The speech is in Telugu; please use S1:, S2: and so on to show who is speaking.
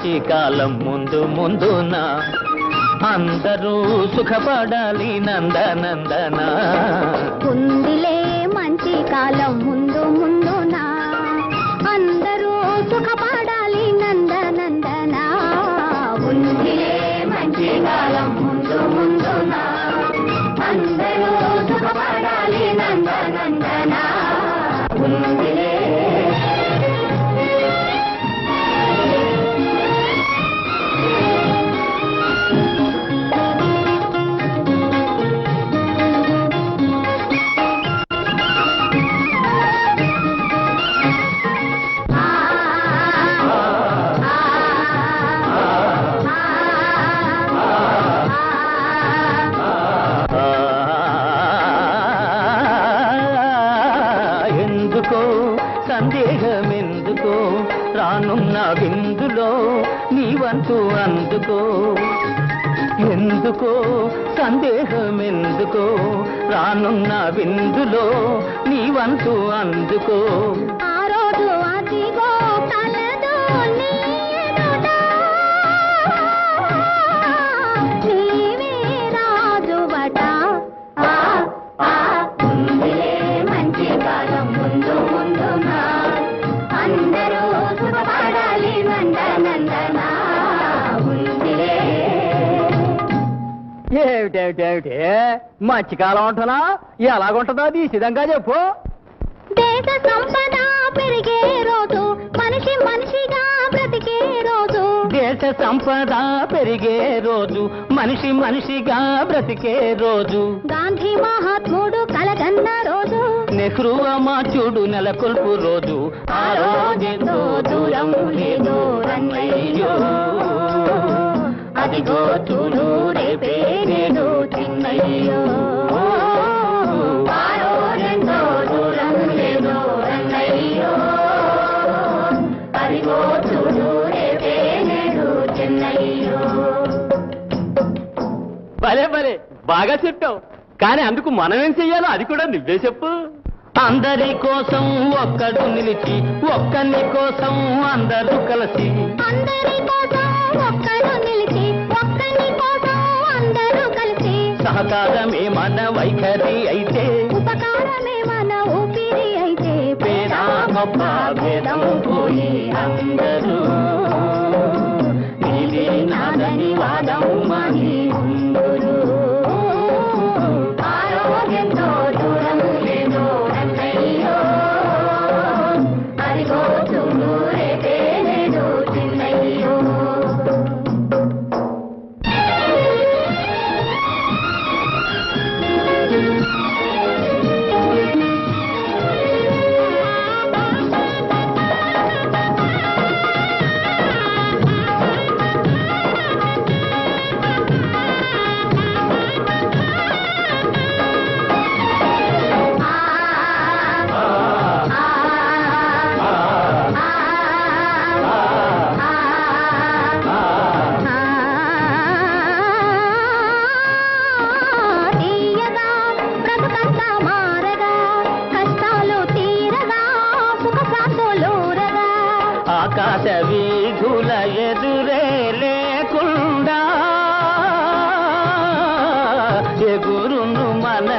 S1: మంచి కాలం ముందు ముందున అందరూ సుఖపడాలి నందనందన
S2: ఉందిలే మంచి కాలం ముందు ముందున అందరూ సుఖపడాలి నందనందన ఉందిలే మంచి కాలం ముందు ముందున అందరూ సుఖపడాలి నందనందన ఉందిలే.
S1: సందేహమెందుకో రానున్న విందులో నీవంతు అందుకో ఎందుకో సందేహమెందుకో రానున్న విందులో నీవంతు అందుకో
S2: ఆ రోజు అదిగో కలదు నీవే రాజువట మంచి కాలం ముందు ముందున అందరూ సుఖపడాలి నందనందన ఉందిలే.
S1: ఏమిటేమిటేమిటి మంచి కాలం ఉంటున్నా ఎలాగుంటుందో తీసిదంగా చెప్పు.
S2: దేశ సంపద పెరిగే రోజు మనిషి మనిషిగా బ్రతికే రోజు
S1: దేశ సంపద పెరిగే రోజు మనిషి మనిషిగా బ్రతికే రోజు
S2: గాంధీ మహాత్ముడు కలగన్న రోజు
S1: నెహ్రూ అమాత్యుడు నెలకొల్పు రోజు ఆ రోజెంతో దూరం లేదు రన్నయ్యో అదిగో చూడు రేపే నేడు చిన్నయ్యో ఆ రోజెంతో దూరం లేదు రన్నయ్యో అదిగో చూడు రేపే నేడు చిన్నయ్యో. భలే భలే బాగా చెప్పావు, కానీ అందుకు మనమేం చెయ్యాలో అది కూడా నువ్వే చెప్పు. అందరి కోసం ఒక్కడు నిలిచి ఒక్కని కోసం అందరూ కలిసి
S2: అందరి కోసం ఒక్కడు నిలిచి ఒక్కని కోసం అందరూ కలిసి
S1: సహకారమే మన వైఖరి అయితే
S2: ఉపకారమే మన ఊపిరి అయితే
S1: పేద గొప్ప భేదం పోయి అందరూ నీది నాదని వాదం మాని ఉందురు.
S2: ఆరోగ్యంతో దూరం లేదు రన్నయ్యో అదిగో చూడు రేపే నేడు చిన్నయ్యో. తీయగా బ్రతుకంతా మారగా కష్టాలు తీరగా సుఖ శాంతులూరగా
S1: ఆకాశ వీధుల ఎదురే లేకుండా ఎగురును మన